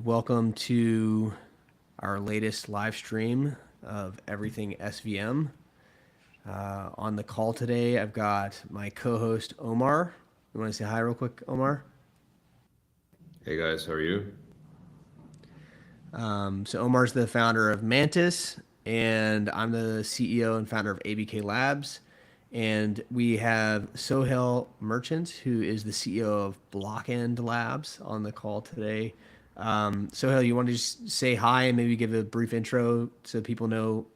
Welcome to our latest live stream of everything SVM. On the call today, I've got my co-host Omar. You want to say hi real quick, Omar? Hey guys, how are you? So Omar's the founder of Mantis, and I'm the CEO and founder of ABK Labs. And we have Sohail Merchant, who is the CEO of Blockend Labs, on the call today. Sohail, you want to just say hi and maybe give a brief intro so people know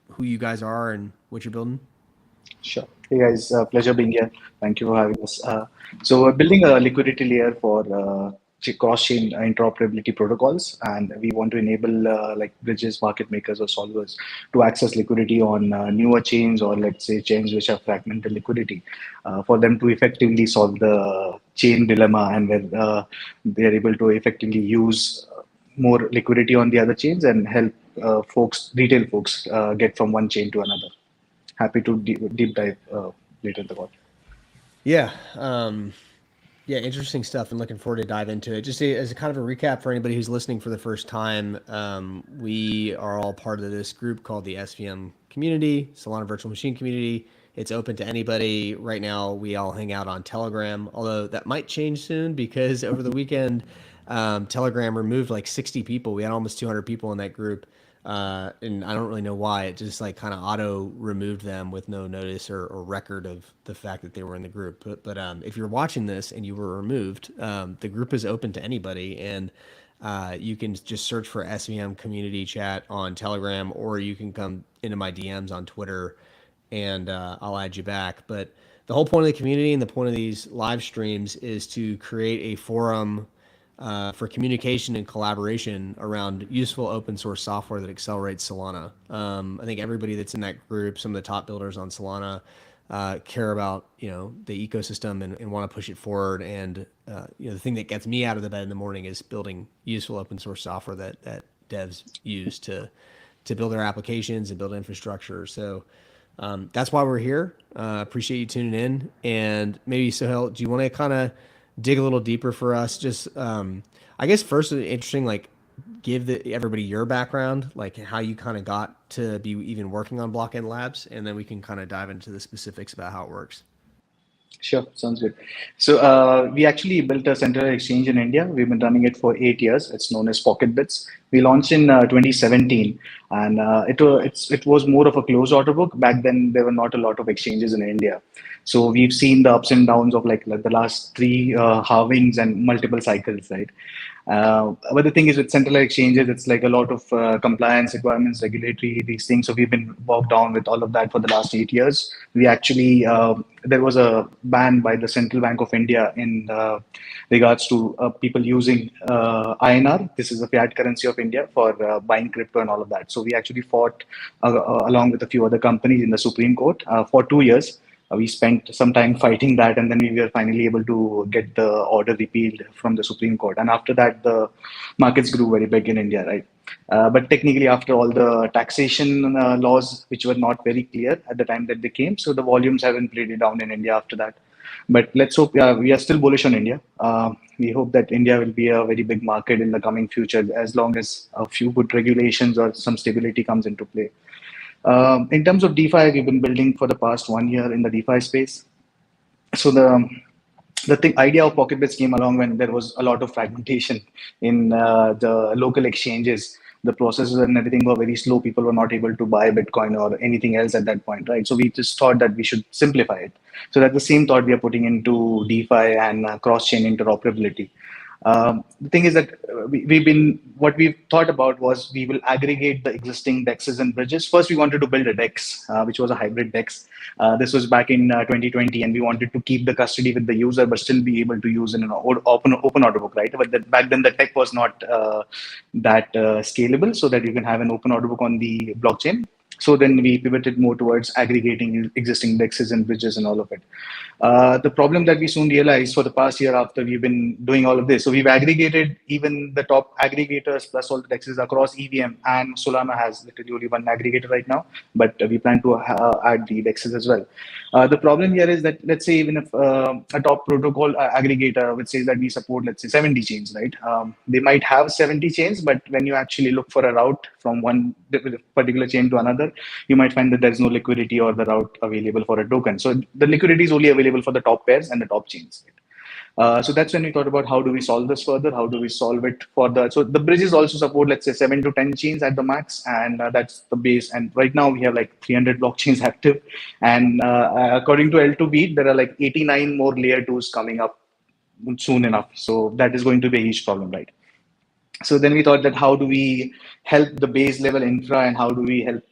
who you guys are and what you're building? Sure. Hey guys, pleasure being here. Thank you for having us. So we're building a liquidity layer for cross-chain interoperability protocols, and we want to enable like bridges, market makers, or solvers to access liquidity on newer chains, or let's say chains which have fragmented liquidity, for them to effectively solve the chain dilemma, and where they're able to effectively use more liquidity on the other chains and help retail folks, get from one chain to another. Happy to deep dive later in the call. Yeah. Yeah, interesting stuff and looking forward to dive into it. Just as a kind of a recap for anybody who's listening for the first time, we are all part of this group called the SVM community, Solana Virtual Machine community. It's open to anybody. Right now, we all hang out on Telegram, although that might change soon because over the weekend, Telegram removed like 60 people. We had almost 200 people in that group. And I don't really know why. It just like kind of auto removed them with no notice or record of the fact that they were in the group. But if you're watching this and you were removed, the group is open to anybody, and you can just search for SVM community chat on Telegram, or you can come into my DMs on Twitter, and I'll add you back. But the whole point of the community and the point of these live streams is to create a forum for communication and collaboration around useful open source software that accelerates Solana. I think everybody that's in that group, some of the top builders on Solana, care about the ecosystem and want to push it forward. And the thing that gets me out of the bed in the morning is building useful open source software that devs use to build their applications and build infrastructure. So that's why we're here. Appreciate you tuning in. And maybe Sohail, do you want to kind of dig a little deeper for us? Just I guess first, interesting, like give everybody your background, like how you kind of got to be even working on Blockend Labs, and then we can kind of dive into the specifics about how it works. Sure, sounds good. So we actually built a central exchange in India. We've been running it for 8 years. It's known as PocketBits. We launched in 2017, and it was more of a closed order book. Back then, there were not a lot of exchanges in India. So we've seen the ups and downs of like the last three halvings and multiple cycles, right? But the thing is, with centralized exchanges, it's like a lot of compliance requirements, regulatory, these things. So we've been bogged down with all of that for the last 8 years. We actually, there was a ban by the Central Bank of India in regards to people using INR. This is the fiat currency of India for buying crypto and all of that. So we actually fought along with a few other companies in the Supreme Court for 2 years. We spent some time fighting that, and then we were finally able to get the order repealed from the Supreme Court. And after that, the markets grew very big in India, right? But technically, after all the taxation laws, which were not very clear at the time that they came, so the volumes haven't played it down in India after that. But let's hope, we are still bullish on India. We hope that India will be a very big market in the coming future, as long as a few good regulations or some stability comes into play. In terms of DeFi, we've been building for the past 1 year in the DeFi space. So the idea of PocketBits came along when there was a lot of fragmentation in the local exchanges. The processes and everything were very slow. People were not able to buy Bitcoin or anything else at that point, right? So we just thought that we should simplify it. So that's the same thought we are putting into DeFi and cross-chain interoperability. The thing is that what we've thought about was we will aggregate the existing dexes and bridges. First, we wanted to build a dex, which was a hybrid dex. This was back in 2020, and we wanted to keep the custody with the user, but still be able to use in an open order book, right? But back then the tech was not that scalable, so that you can have an open order book on the blockchain. So then we pivoted more towards aggregating existing dexes and bridges and all of it. The problem that we soon realized for the past year after we've been doing all of this, so we've aggregated even the top aggregators plus all the dexes across EVM, and Solana has literally only one aggregator right now, but we plan to add the dexes as well. The problem here is that, let's say, even if a top protocol aggregator which says that we support, let's say, 70 chains, right? They might have 70 chains, but when you actually look for a route from one particular chain to another, you might find that there's no liquidity or the route available for a token. So the liquidity is only available for the top pairs and the top chains. So that's when we thought about how do we solve this further? How do we solve it for so the bridges also support, let's say, 7 to 10 chains at the max, and that's the base. And right now we have like 300 blockchains active, and according to L2B, there are like 89 more layer 2s coming up soon enough. So that is going to be a huge problem, right? So then we thought that how do we help the base level infra, and how do we help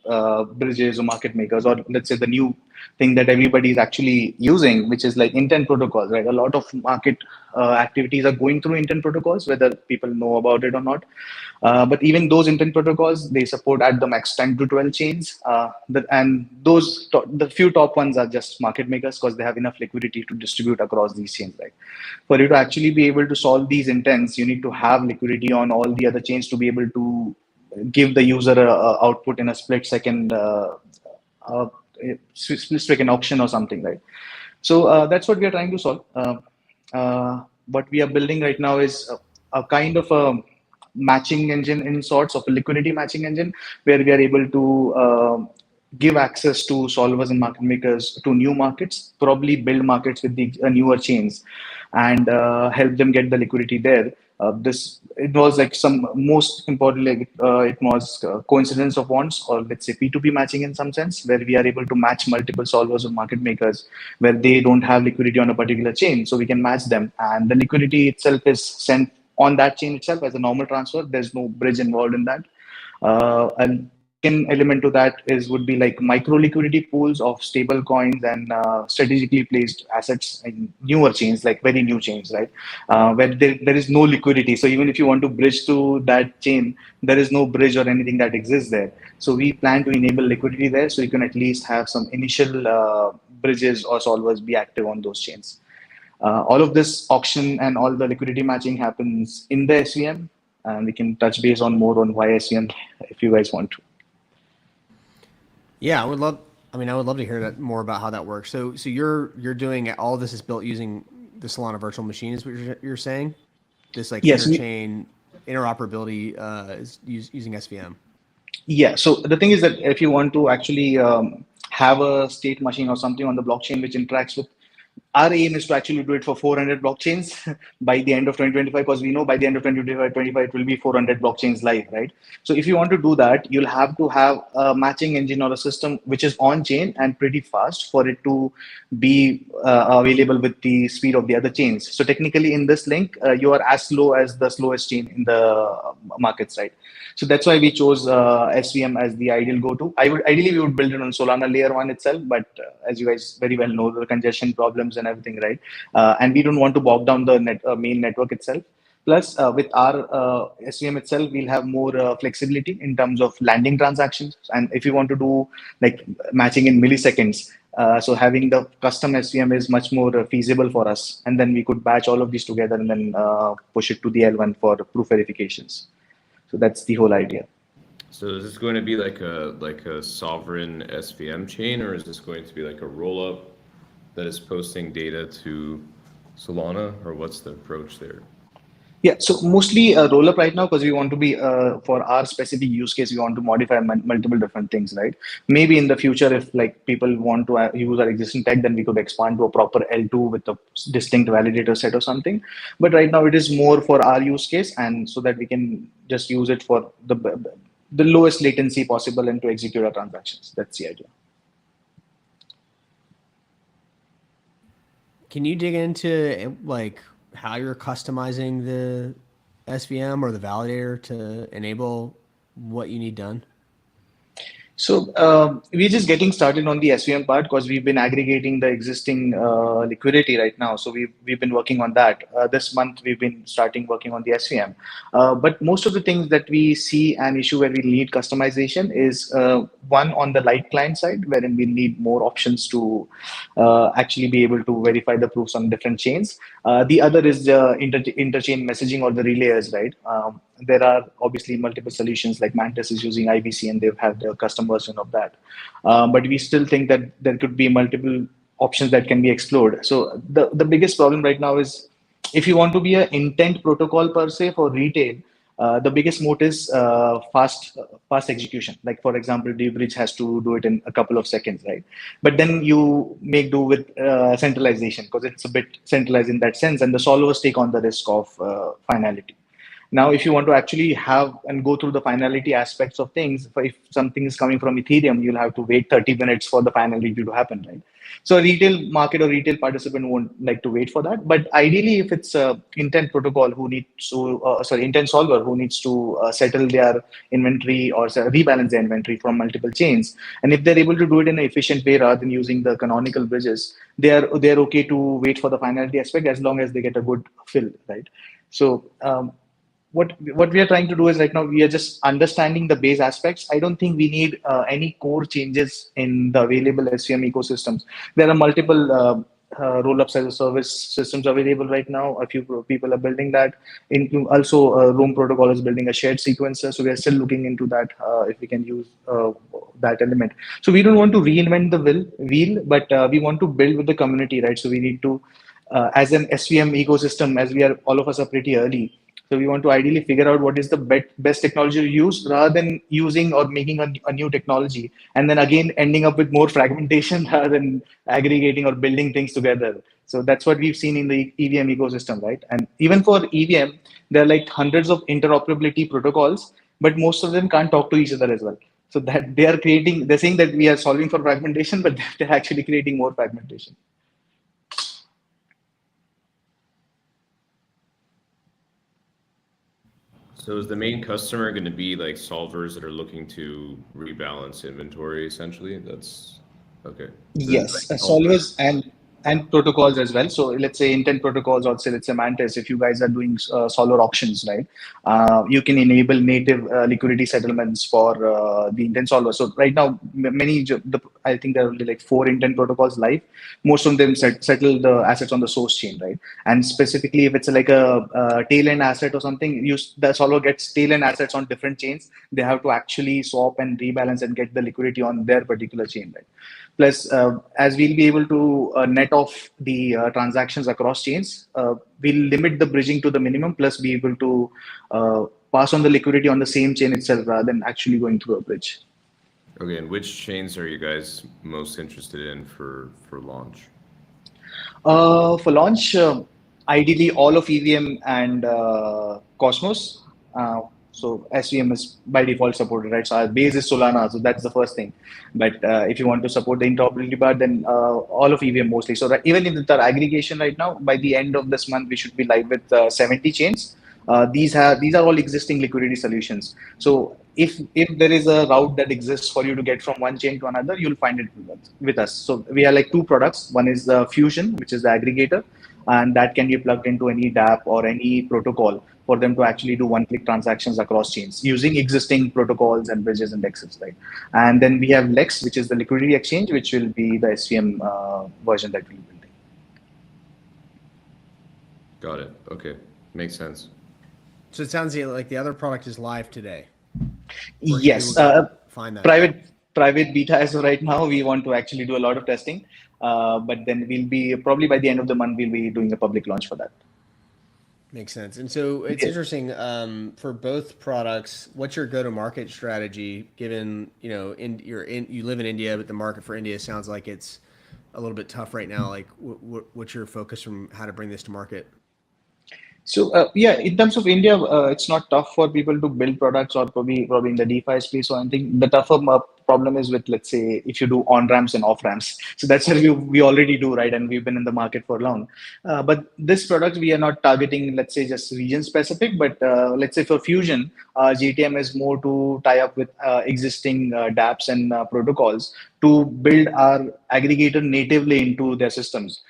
bridges or market makers, or let's say the new thing that everybody is actually using, which is like intent protocols, right? A lot of market activities are going through intent protocols, whether people know about it or not. But even those intent protocols, they support at the max 10 to 12 chains. And the few top ones are just market makers because they have enough liquidity to distribute across these chains, right? For you to actually be able to solve these intents, you need to have liquidity on all the other chains to be able to give the user a output in a split second auction or something, right? So that's what we are trying to solve. What we are building right now is a kind of a matching engine in sorts of a liquidity matching engine, where we are able to give access to solvers and market makers to new markets, probably build markets with the newer chains, and help them get the liquidity there. It was like some most importantly, it was coincidence of wants, or let's say P2P matching in some sense, where we are able to match multiple solvers or market makers where they don't have liquidity on a particular chain, so we can match them, and the liquidity itself is sent on that chain itself as a normal transfer. There's no bridge involved in that. And second element to that would be like micro liquidity pools of stable coins and strategically placed assets in newer chains, like very new chains, right? Where there is no liquidity. So even if you want to bridge to that chain, there is no bridge or anything that exists there. So we plan to enable liquidity there, so you can at least have some initial bridges or solvers be active on those chains. All of this auction and all the liquidity matching happens in the SVM, and we can touch base on more on why SVM if you guys want to. Yeah, I would love to hear that more about how that works. So you're doing all this is built using the Solana virtual machine, is what you're saying? This like yes, interchain interoperability is using SVM. Yeah. So the thing is that if you want to actually have a state machine or something on the blockchain which interacts with, our aim is to actually do it for 400 blockchains by the end of 2025, because we know by the end of 2025 it will be 400 blockchains live, right? So if you want to do that, you'll have to have a matching engine or a system which is on chain and pretty fast for it to be available with the speed of the other chains. So technically in this link, you are as slow as the slowest chain in the markets, right? So that's why we chose SVM as the ideal go-to. Ideally we would build it on Solana layer 1 itself, but as you guys very well know, the congestion problems and everything, right? And we don't want to bog down the main network itself. Plus, with our SVM itself, we'll have more flexibility in terms of landing transactions. And if you want to do like matching in milliseconds, so having the custom SVM is much more feasible for us. And then we could batch all of these together and then push it to the L1 for proof verifications. So that's the whole idea. So is this going to be like a sovereign SVM chain, or is this going to be like a rollup that is posting data to Solana, or what's the approach there? Yeah, so mostly a rollup right now, because we want to be, for our specific use case, we want to modify multiple different things, right? Maybe in the future, if like people want to use our existing tech, then we could expand to a proper L2 with a distinct validator set or something. But right now it is more for our use case, and so that we can just use it for the lowest latency possible and to execute our transactions. That's the idea. Can you dig into like how you're customizing the SVM or the validator to enable what you need done? So we're just getting started on the SVM part, because we've been aggregating the existing liquidity right now. So we've been working on that. This month we've been starting working on the SVM. But most of the things that we see an issue where we need customization is one on the light client side, wherein we need more options to actually be able to verify the proofs on different chains. The other is the interchain messaging or the relayers, right? There are obviously multiple solutions, like Mantis is using IBC and they've had their custom version of that. But we still think that there could be multiple options that can be explored. So the biggest problem right now is if you want to be an intent protocol per se for retail, the biggest moat is fast execution. Like for example, Bridge has to do it in a couple of seconds, right? But then you make do with centralization because it's a bit centralized in that sense, and the solvers take on the risk of finality. Now, if you want to actually have and go through the finality aspects of things, if something is coming from Ethereum, you'll have to wait 30 minutes for the finality to happen, right? So a retail market or retail participant won't like to wait for that. But ideally, if it's a intent protocol who needs to, intent solver who needs to settle their inventory or rebalance their inventory from multiple chains, and if they're able to do it in an efficient way rather than using the canonical bridges, they're okay to wait for the finality aspect as long as they get a good fill, right? So what we are trying to do is right now we are just understanding the base aspects. I don't think we need any core changes in the available SVM ecosystems. There are multiple rollups as a service systems available right now. A few people are building that. Also, Roam Protocol is building a shared sequencer. So we are still looking into that if we can use that element. So we don't want to reinvent the wheel, but we want to build with the community, right? So we need to, as an SVM ecosystem, as we are all of us are pretty early. So we want to ideally figure out what is the best technology to use rather than using or making a new technology and then again ending up with more fragmentation rather than aggregating or building things together. So that's what we've seen in the EVM ecosystem, right? And even for EVM, there are like hundreds of interoperability protocols, but most of them can't talk to each other as well. So that they're saying that we are solving for fragmentation, but they're actually creating more fragmentation. So is the main customer going to be like solvers that are looking to rebalance inventory essentially? That's okay. Yes, solvers and protocols as well. So let's say intent protocols, or say let's say Mantis. If you guys are doing solver auctions, right, you can enable native liquidity settlements for the intent solver. So right now, I think there are only like 4 intent protocols live. Most of them settle the assets on the source chain, right? And specifically, if it's like a tail end asset or something, the solver gets tail end assets on different chains. They have to actually swap and rebalance and get the liquidity on their particular chain, right? Plus, as we'll be able to net off the transactions across chains, we'll limit the bridging to the minimum, plus be able to pass on the liquidity on the same chain itself rather than actually going through a bridge. Okay, and which chains are you guys most interested in for launch? For launch, ideally all of EVM and Cosmos. So SVM is by default supported, right? So our base is Solana, so that's the first thing. But if you want to support the interoperability part, then all of EVM mostly. So even with our aggregation right now, by the end of this month, we should be live with 70 chains. These are all existing liquidity solutions. So if there is a route that exists for you to get from one chain to another, you'll find it with us. So we have like 2 products. One is the Fusion, which is the aggregator, and that can be plugged into any DApp or any protocol for them to actually do one-click transactions across chains using existing protocols and bridges and DEXs, right? And then we have Lex, which is the liquidity exchange, which will be the SVM version that we're building. Got it. Okay, makes sense. So it sounds like the other product is live today. Yes, find that private beta as of right now. We want to actually do a lot of testing, but then we'll be probably by the end of the month we'll be doing a public launch for that. Makes sense. And so it's interesting for both products. What's your go-to-market strategy? Given you live in India, but the market for India sounds like it's a little bit tough right now. Like, what's your focus from how to bring this to market? So in terms of India, it's not tough for people to build products or probably in the DeFi space or anything. The tougher problem is with, let's say, if you do on ramps and off ramps. So that's what we already do, right? And we've been in the market for long. But this product, we are not targeting, let's say, just region specific. But let's say for Fusion, GTM is more to tie up with existing dApps and protocols to build our aggregator natively into their systems.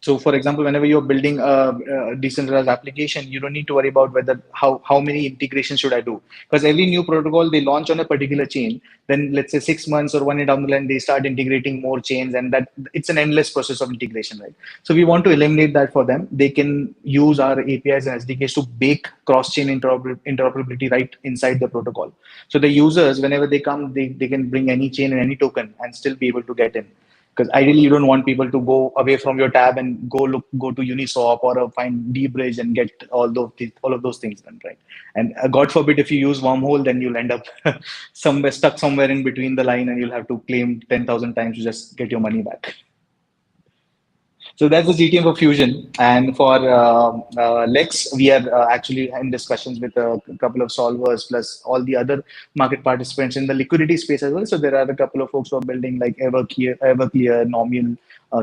So, for example, whenever you're building a decentralized application, you don't need to worry about how many integrations should I do, because every new protocol they launch on a particular chain. Then, let's say 6 months or 1 year down the line, they start integrating more chains, and that it's an endless process of integration, right? So, we want to eliminate that for them. They can use our APIs and SDKs to bake cross-chain interoperability right inside the protocol. So, the users, whenever they come, they can bring any chain and any token and still be able to get in. because ideally you don't want people to go away from your tab and go to Uniswap or find dbridge and get all of those things done, right? And God forbid if you use wormhole, then you'll end up stuck somewhere in between the line, and you'll have to claim 10,000 times to just get your money back. So that's the GTM for Fusion. And for Lex, we are actually in discussions with a couple of solvers plus all the other market participants in the liquidity space as well. So there are a couple of folks who are building like Everclear, Nomial,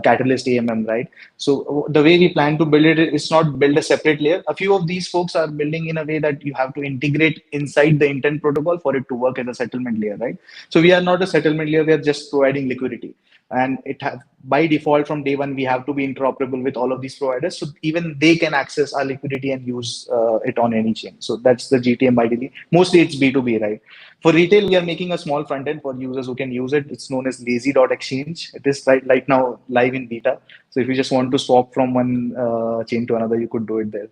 Catalyst AMM, right? So the way we plan to build it is not build a separate layer. A few of these folks are building in a way that you have to integrate inside the intent protocol for it to work as a settlement layer, right? So we are not a settlement layer. We are just providing liquidity. And by default from day one, we have to be interoperable with all of these providers, so even they can access our liquidity and use it on any chain. So that's the GTM ideally. Mostly it's B2B, right? For retail, we are making a small front end for users who can use it. It's known as lazy.exchange. It is right now live in beta. So if you just want to swap from one chain to another, you could do it there.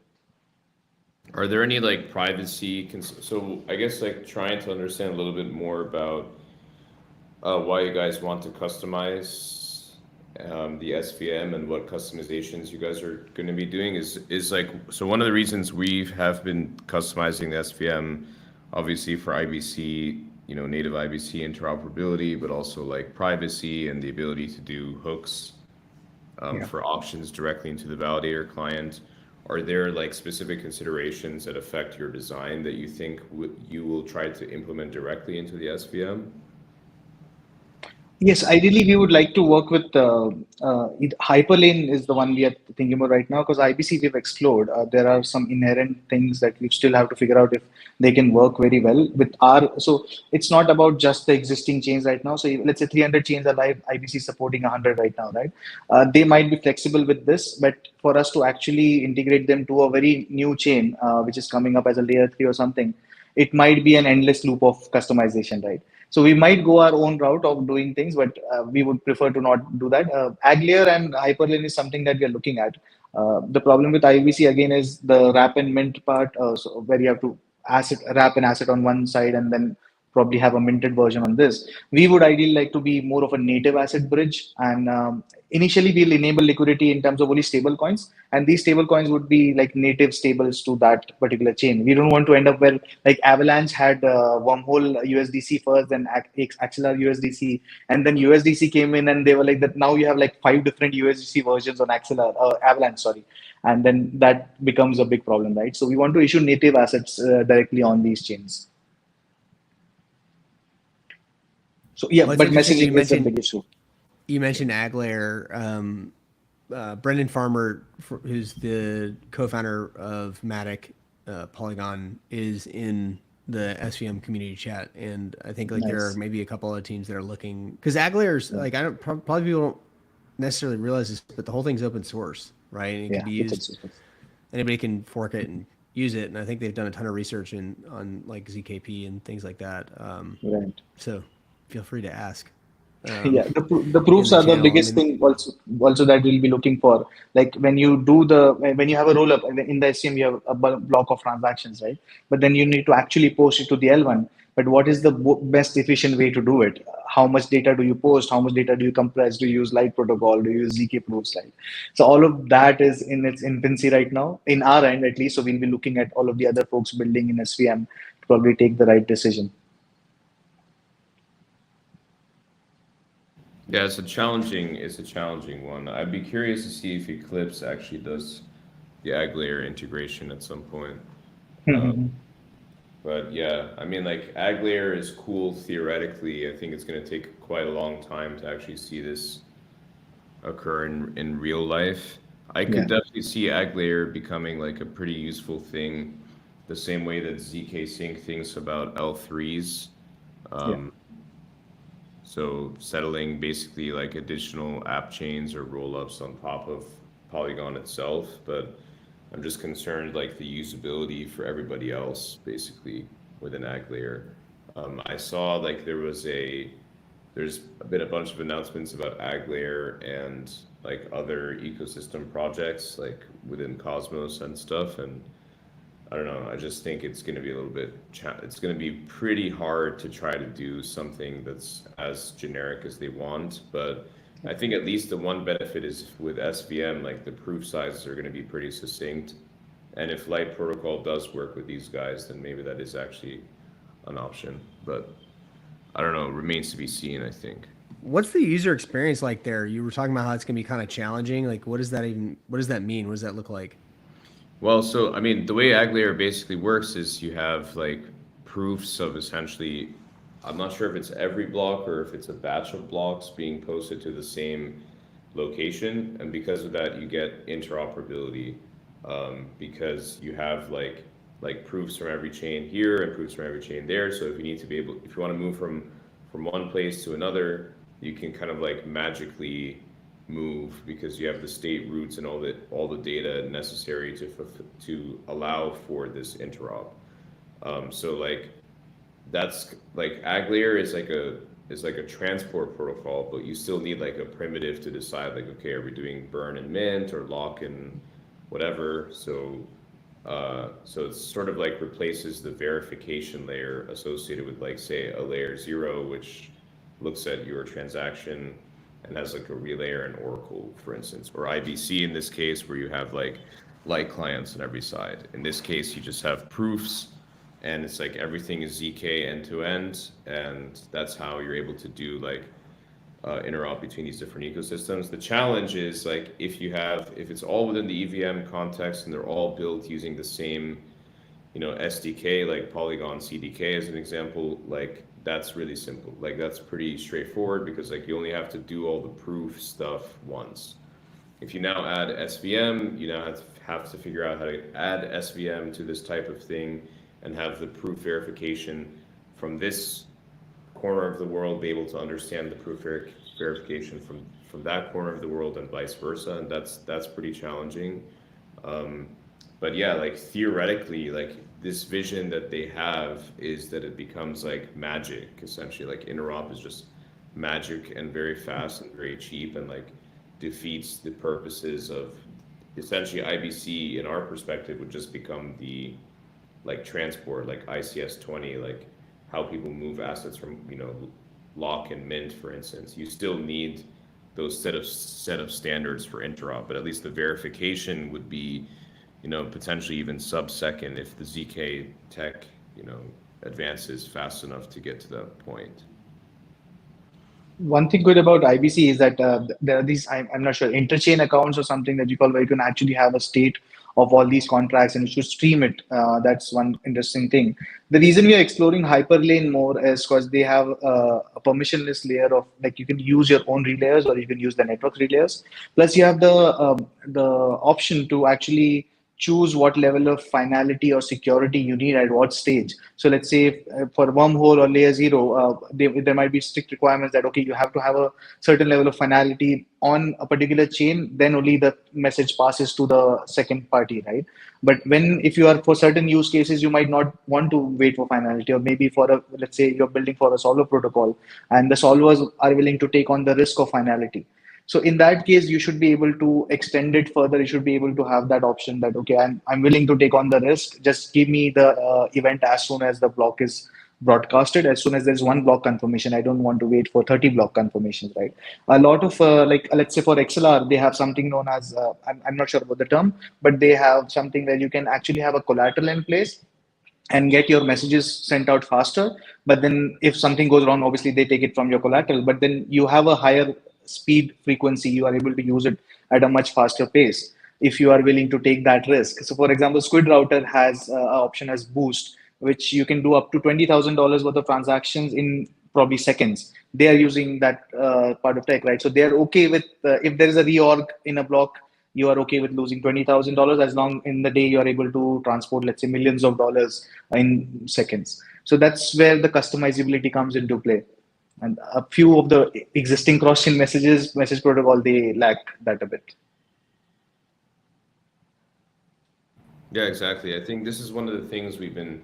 Are there any like privacy? So I guess like trying to understand a little bit more about why you guys want to customize the SVM and what customizations you guys are going to be doing is like, so one of the reasons we have been customizing the SVM, obviously for IBC, native IBC interoperability, but also like privacy and the ability to do hooks for options directly into the validator client. Are there like specific considerations that affect your design that you think you will try to implement directly into the SVM? Yes, ideally we would like to work with Hyperlane is the one we are thinking about right now, because IBC we've explored. There are some inherent things that we still have to figure out if they can work very well with so it's not about just the existing chains right now. So let's say 300 chains are live, IBC supporting 100 right now, right? They might be flexible with this, but for us to actually integrate them to a very new chain, which is coming up as a layer 3 or something, it might be an endless loop of customization, right? So we might go our own route of doing things, but we would prefer to not do that. AgLayer and Hyperlane is something that we are looking at. The problem with IBC again is the wrap and mint part, so where you have to wrap an asset on one side and then probably have a minted version on this. We would ideally like to be more of a native asset bridge, and initially we'll enable liquidity in terms of only stable coins, and these stable coins would be like native stables to that particular chain. We don't want to end up where like Avalanche had wormhole USDC first, then Axelar USDC, and then USDC came in and they were like that. Now you have like 5 different USDC versions on Avalanche, sorry. And then that becomes a big problem, right? So we want to issue native assets directly on these chains. So yeah, Well, but messaging is a big issue. You mentioned AgLayer. Brendan Farmer, who's the co-founder of Matic Polygon, is in the SVM community chat, and I think like there are maybe a couple of teams that are looking, because AgLayer's like, I don't probably people don't necessarily realize this, but the whole thing's open source, right? And it can be used. Anybody can fork it and use it, and I think they've done a ton of research on like ZKP and things like that. Right. So feel free to ask. Yeah, the proofs are the biggest thing also that we'll be looking for. Like when you have a roll up in the SVM, you have a block of transactions, right? But then you need to actually post it to the L1. But what is the best efficient way to do it? How much data do you post? How much data do you compress? Do you use Light protocol? Do you use ZK proofs? Right? So all of that is in its infancy right now, in our end at least. So we'll be looking at all of the other folks building in SVM to probably take the right decision. Yeah, it's a challenging one. I'd be curious to see if Eclipse actually does the AgLayer integration at some point. But yeah, I mean, like AgLayer is cool theoretically. I think it's going to take quite a long time to actually see this occur in real life. I could definitely see AgLayer becoming like a pretty useful thing, the same way that ZK Sync thinks about L3s. So settling basically like additional app chains or rollups on top of Polygon itself, but I'm just concerned like the usability for everybody else basically with an AgLayer. I saw like there's been a bunch of announcements about AgLayer and like other ecosystem projects like within Cosmos and stuff, and I don't know, I just think it's going to be a little bit, it's going to be pretty hard to try to do something that's as generic as they want, but I think at least the one benefit is with SVM, like the proof sizes are going to be pretty succinct. And if Light Protocol does work with these guys, then maybe that is actually an option. But I don't know, it remains to be seen, I think. What's the user experience like there? You were talking about how it's gonna be kind of challenging. Like, what does that mean? What does that look like? Well, so I mean, the way AgLayer basically works is you have like proofs of essentially, I'm not sure if it's every block or if it's a batch of blocks being posted to the same location, and because of that, you get interoperability because you have like proofs from every chain here and proofs from every chain there. So if you need to be able, if you want to move from one place to another, you can kind of like magically move because you have the state roots and all the data necessary to allow for this interop. So like that's like AgLayer is like a transport protocol, but you still need like a primitive to decide like, okay, are we doing burn and mint or lock and whatever? So it's sort of like replaces the verification layer associated with like say a layer 0, which looks at your transaction and has like a relayer and Oracle, for instance, or IBC in this case, where you have like light clients on every side. In this case, you just have proofs, and it's like everything is ZK end to end, and that's how you're able to do like interop between these different ecosystems. The challenge is like if it's all within the EVM context and they're all built using the same, SDK, like Polygon CDK as an example, like that's really simple. Like that's pretty straightforward because like you only have to do all the proof stuff once. If you now add SVM, you now have to figure out how to add SVM to this type of thing and have the proof verification from this corner of the world be able to understand the proof verification from that corner of the world and vice versa, and that's pretty challenging. But yeah, like theoretically, like this vision that they have is that it becomes like magic, essentially. Like interop is just magic and very fast and very cheap, and like defeats the purposes of essentially IBC. In our perspective, would just become the like transport, like ICS 20, like how people move assets from lock and mint, for instance. You still need those set of standards for interop, but at least the verification would be potentially even sub-second if the ZK tech advances fast enough to get to that point. One thing good about IBC is that there are these, I'm not sure, interchain accounts or something that you call, where you can actually have a state of all these contracts and you should stream it. That's one interesting thing. The reason we are exploring Hyperlane more is because they have a permissionless layer of, like, you can use your own relayers or you can use the network relayers. Plus you have the option to actually choose what level of finality or security you need at what stage. So let's say for wormhole or layer 0, there might be strict requirements that, okay, you have to have a certain level of finality on a particular chain, then only the message passes to the second party, right? But if you are for certain use cases, you might not want to wait for finality, or maybe let's say you're building for a solver protocol and the solvers are willing to take on the risk of finality. So in that case, you should be able to extend it further. You should be able to have that option that, okay, I'm willing to take on the risk. Just give me the event as soon as the block is broadcasted. As soon as there's one block confirmation, I don't want to wait for 30 block confirmations, right? A lot of let's say for XLR, they have something known as, I'm not sure about the term, but they have something where you can actually have a collateral in place and get your messages sent out faster. But then if something goes wrong, obviously they take it from your collateral, but then you have a higher speed frequency. You are able to use it at a much faster pace if you are willing to take that risk. So for example, Squid Router has an option as Boost, which you can do up to $20,000 worth of transactions in probably seconds. They are using that part of tech, right? So they're okay with if there is a reorg in a block, you are okay with losing $20,000 as long in the day you are able to transport, let's say, millions of dollars in seconds. So that's where the customizability comes into play. And a few of the existing cross-chain message protocol, they lack that a bit. Yeah, exactly. I think this is one of the things we've been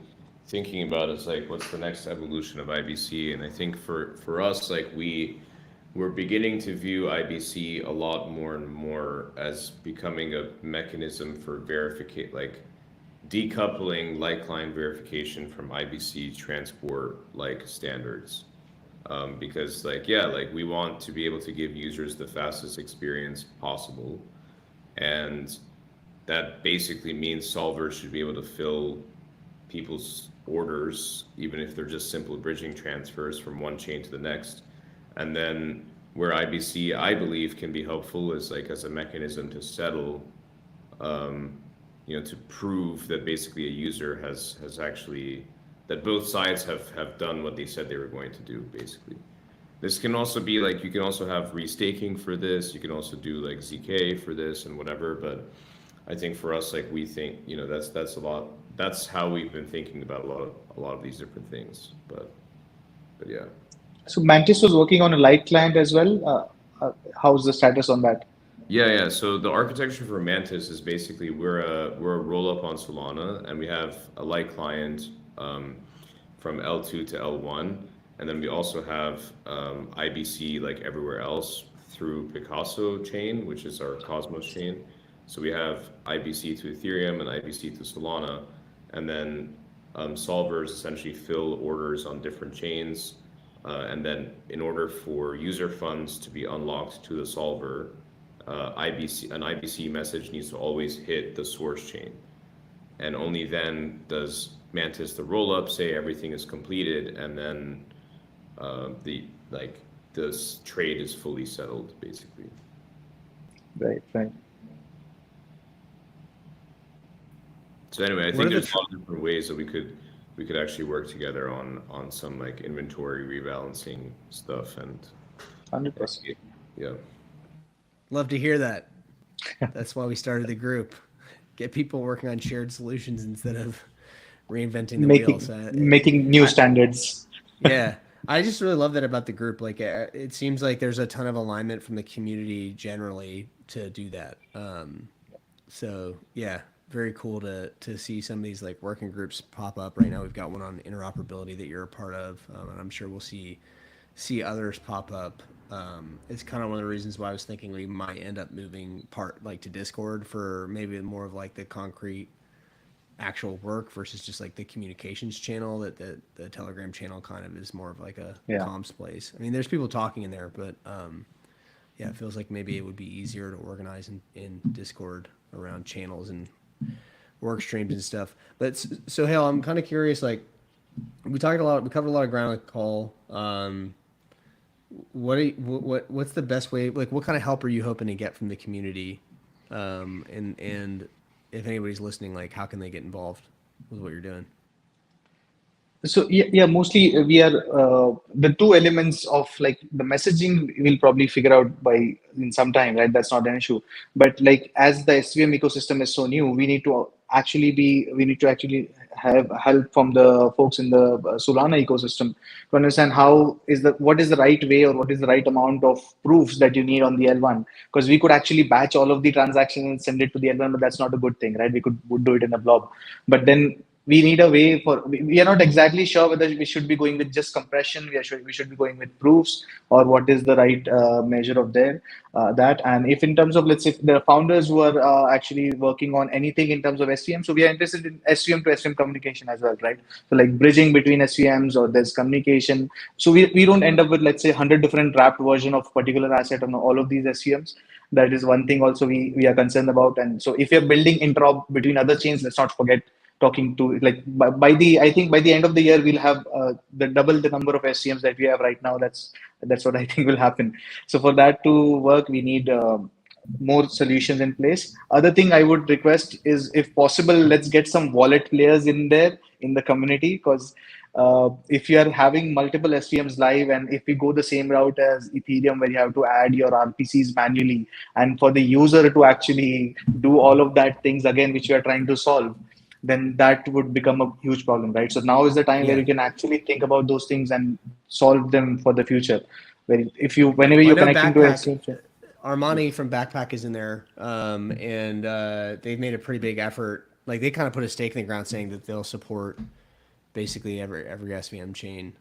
thinking about is like, what's the next evolution of IBC? And I think for us, like we're beginning to view IBC a lot more and more as becoming a mechanism for verification, like decoupling light client verification from IBC transport like standards. because like, yeah, like we want to be able to give users the fastest experience possible. And that basically means solvers should be able to fill people's orders, even if they're just simple bridging transfers from one chain to the next. And then where IBC, I believe, can be helpful is like as a mechanism to settle, to prove that basically a user has actually, that both sides have done what they said they were going to do, basically. This can also be like, you can also have restaking for this, you can also do like ZK for this and whatever, but I think for us, like we think, that's a lot, that's how we've been thinking about a lot of these different things. But yeah. So Mantis was working on a light client as well. How's the status on that? Yeah. So the architecture for Mantis is basically we're a roll up on Solana, and we have a light client from L2 to L1, and then we also have IBC like everywhere else through Picasso chain, which is our Cosmos chain. So we have IBC to Ethereum and IBC to Solana, and then solvers essentially fill orders on different chains. And then in order for user funds to be unlocked to the solver, an IBC message needs to always hit the source chain. And only then does Mantis, the rollup, say everything is completed, and then this trade is fully settled, basically. Right. So anyway, I think there's a lot of different ways that we could actually work together on some like inventory rebalancing stuff and 100%. Yeah. Love to hear that. That's why we started the group. Get people working on shared solutions instead of reinventing the wheel. So making new standards. Yeah. I just really love that about the group. Like it seems like there's a ton of alignment from the community generally to do that. So yeah, very cool to see some of these like working groups pop up right now. We've got one on interoperability that you're a part of, and I'm sure we'll see others pop up. It's kind of one of the reasons why I was thinking we might end up moving to Discord for maybe more of like the concrete actual work versus just like the communications channel. That the Telegram channel kind of is more of like a comms place. I mean, there's people talking in there, but yeah, it feels like maybe it would be easier to organize in Discord around channels and work streams and stuff. But so Hale, I'm kind of curious. Like we covered a lot of ground with the call. What's the best way? Like, what kind of help are you hoping to get from the community? And if anybody's listening, like, how can they get involved with what you're doing? So yeah, mostly we are the two elements of like the messaging we'll probably figure out in some time, right? That's not an issue. But like as the SVM ecosystem is so new, we need to actually have help from the folks in the Solana ecosystem to understand what is the right way or what is the right amount of proofs that you need on the L1. Because we could actually batch all of the transactions and send it to the L1, but that's not a good thing, right? Would do it in a blob, but then we need a way we are not exactly sure whether we should be going with just compression, we should be going with proofs, or what is the right measure of that. And if in terms of, let's say, the founders who are actually working on anything in terms of SVM, so we are interested in SVM to SVM communication as well, right? So like bridging between SVMs, or there's communication, so we don't end up with, let's say, 100 different wrapped version of particular asset on all of these SVMs. That is one thing also we are concerned about. And so if you're building interop between other chains, let's not forget talking to, like, I think by the end of the year we'll have the double the number of SCMs that we have right now. That's what I think will happen. So for that to work, we need more solutions in place. Other thing I would request is, if possible, let's get some wallet players in there in the community, because if you are having multiple SVMs live, and if we go the same route as Ethereum, where you have to add your RPCs manually, and for the user to actually do all of that things again, which you are trying to solve, then that would become a huge problem, right? So now is the time where you can actually think about those things and solve them for the future. Whenever you're connecting to exchange. Armani from Backpack is in there, and they've made a pretty big effort. Like, they kind of put a stake in the ground saying that they'll support basically every SVM chain.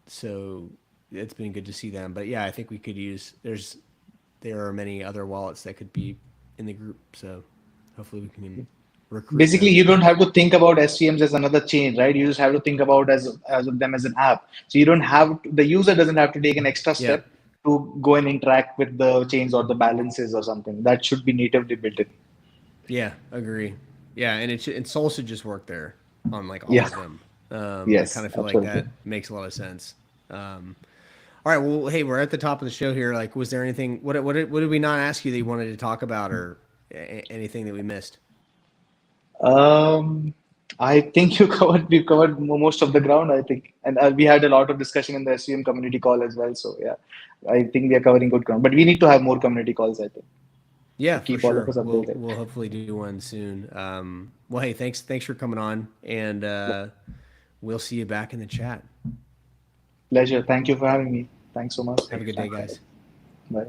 So it's been good to see them. But yeah, I think we could use. There are many other wallets that could be in the group. So hopefully we can recruit Basically, them. you don't have to think about SVMs as another chain, right? You just have to think about as them as an app. So you don't have the user doesn't have to take an extra Yeah. step to go and interact with the chains or the balances or something. That should be natively built in. Yeah, agree. Yeah, and and Soul should just work there on like all Yeah. of them. I kind Yes. of feel like Absolutely. that makes a lot of sense. All right, well, hey, we're at the top of the show here. Like, was there anything? What did we not ask you that you wanted to talk about, or anything that we missed? Um, I think we covered most of the ground. I think, and we had a lot of discussion in the SVM community call as well. So yeah, I think we are covering good ground. But we need to have more community calls, I think, Yeah, to for keep all of sure. us We'll updated. we'll hopefully do one soon. Well, hey, thanks for coming on, and we'll see you back in the chat. Pleasure. Thank you for having me. Thanks so much. Have a good day, guys. Bye.